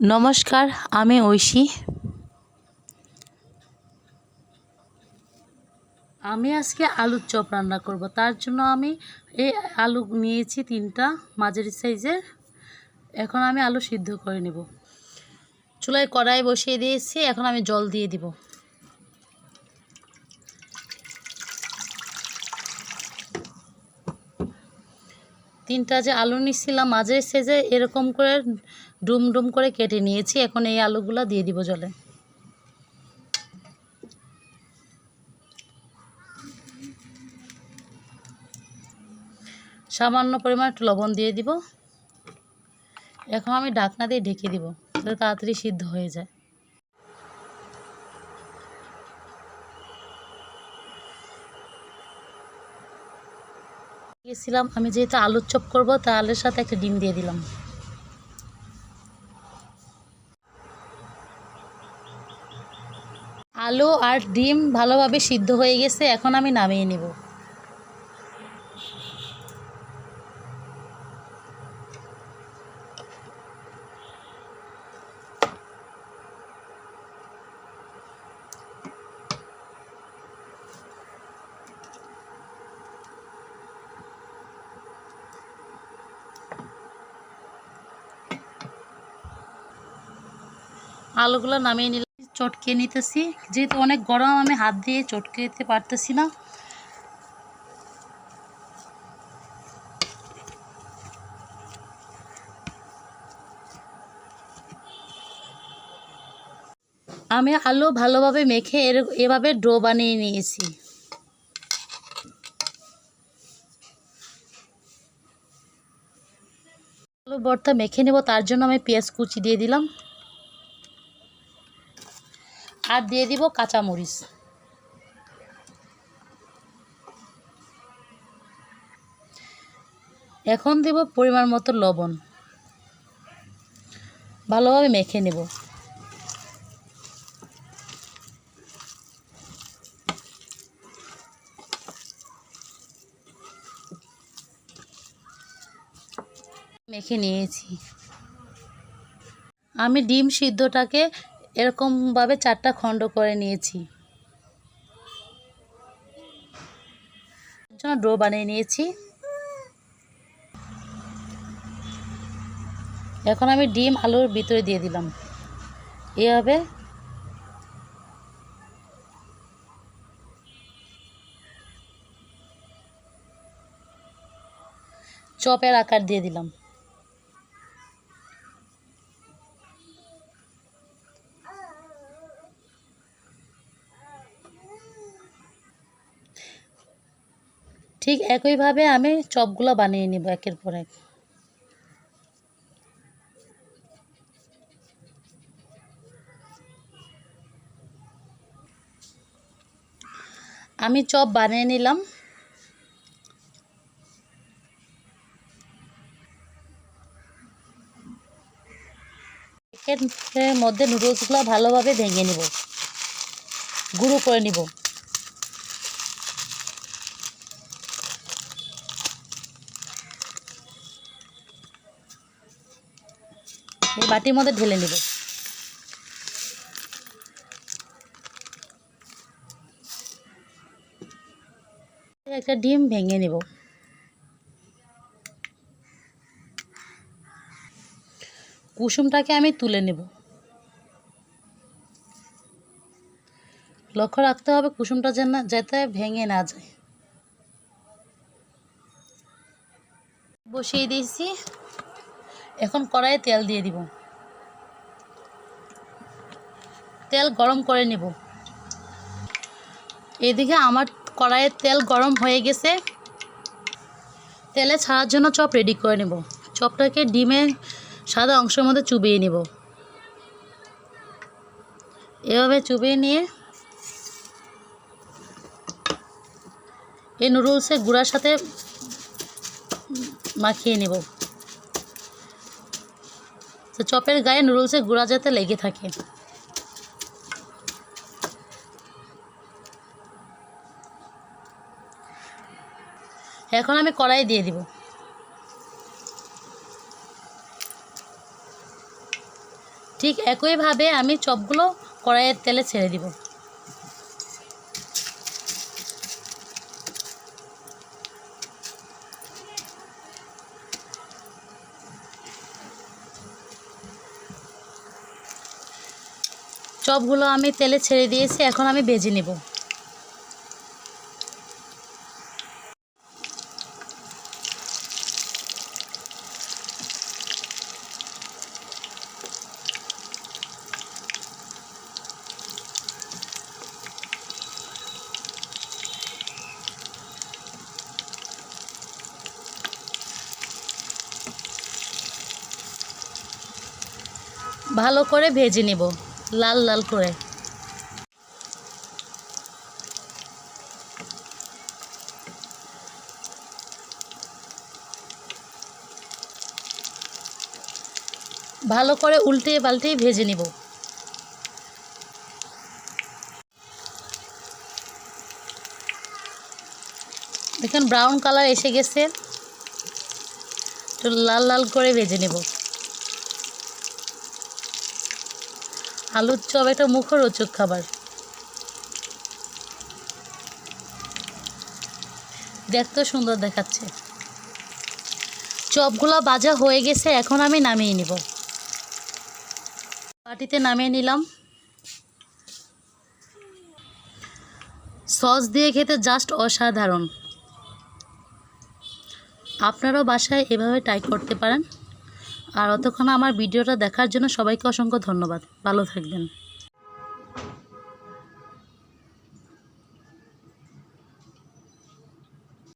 নমস্কার, আমি ঐশী। আমি আজকে আলুর চপ রান্না করব। তার জন্য আমি এই আলু নিয়েছি 3টা মাঝারি সাইজের। এখন আমি আলু সিদ্ধ করে নেব। চুলায় কড়াই বসিয়ে দিয়েছি, এখন আমি জল দিয়ে দিব। তিনটা যে আলু নিয়েছিলাম মাঝারি সাইজে, এরকম করে ডুম ডুম করে কেটে নিয়েছি। এখন এই আলুগুলো দিয়ে দিব জলে। সামান্য পরিমাণ একটু লবণ দিয়ে দিব। এখন আমি ঢাকনা দিয়ে ঢেকে দিব, যাতে তাড়াতাড়ি সিদ্ধ হয়ে যায়। গেছিলাম আমি যেহেতু আলুর চপ করব, তাই আলুর সাথে একটা ডিম দিয়ে দিলাম। আলু আর ডিম ভালোভাবে সিদ্ধ হয়ে গেছে, এখন আমি নামিয়ে নেব। আলুগুলো নামিয়ে নিলাম, চটকে নিতেছি। যেহেতু অনেক গরম, আমি হাত দিয়ে চটকে দিতে পারতেছি না। আমি আলু ভালোভাবে মেখে এভাবে ডো বানিয়ে নিয়েছি। আলু ভর্তা মেখে নেব, তার জন্য আমি পেঁয়াজ কুচি দিয়ে দিলাম আর দিয়ে দিব কাঁচামরিচ। এখন দেব পরিমাণ মতো লবণ। ভালোভাবে মেখে নেব। মেখে নিয়েছি। আমি ডিম সিদ্ধটাকে এরকমভাবে 4টা খণ্ড করে নিয়েছি। জন্য ডো বানিয়ে নিয়েছি। এখন আমি ডিম আলুর ভিতরে দিয়ে দিলাম। এভাবে চপের আকার দিয়ে দিলাম। ঠিক একইভাবে আমি চপগুলো বানিয়ে নেব একের পর এক। আমি চপ বানিয়ে নিলাম। এর মধ্যে নুডলসগুলো ভালোভাবে ভেঙে নিব, গুঁড়ো করে নিব। এই বাটির মধ্যে ঢেলে নিব। একটা ডিম ভেঙে নিব। কুসুমটাকে আমি তুলে নেব। লক্ষ্য রাখতে হবে কুসুমটা যেন যাতে ভেঙে না যায়। বসিয়ে দিয়েছি, এখন কড়াইয়ে তেল দিয়ে দিব। তেল গরম করে নেব। এদিকে আমার কড়াইয়ের তেল গরম হয়ে গেছে। তেলে ছাড়ার জন্য চপ রেডি করে নেব। চপটাকে ডিমের সাদা অংশের মধ্যে চুবিয়ে নেব। এভাবে চুবিয়ে নিয়ে এই নুডলসের গুঁড়ার সাথে মাখিয়ে নেব। তো চপের গায়ে নুডলসের গুঁড়া যাতে লেগে থাকে। এখন আমি কড়াই দিয়ে দিব। ঠিক একইভাবে আমি চপগুলো কড়াইয়ের তেলে ছেড়ে দিব। চপগুলো আমি তেলে ছেড়ে দিয়েছি, এখন আমি ভেজে নেব। ভালো করে ভেজে নেব, লাল লাল করে। ভালো করে উল্টে পাল্টে ভেজে নেব। দেখুন ব্রাউন কালার এসে গেছে, একটু লাল লাল করে ভেজে নেব। আলুর চপ একটা মুখরোচক খাবার, দেখতেও সুন্দর দেখাচ্ছে। চপগুলো ভাজা হয়ে গেছে, এখন আমি নামিয়ে নিব। বাটিতে নামিয়ে নিলাম। সস দিয়ে খেতে জাস্ট অসাধারণ। আপনারাও বাসায় এভাবে ট্রাই করতে পারেন। আর অতক্ষণ আমার ভিডিওটা দেখার জন্য সবাইকে অসংখ্য ধন্যবাদ। ভালো থাকবেন।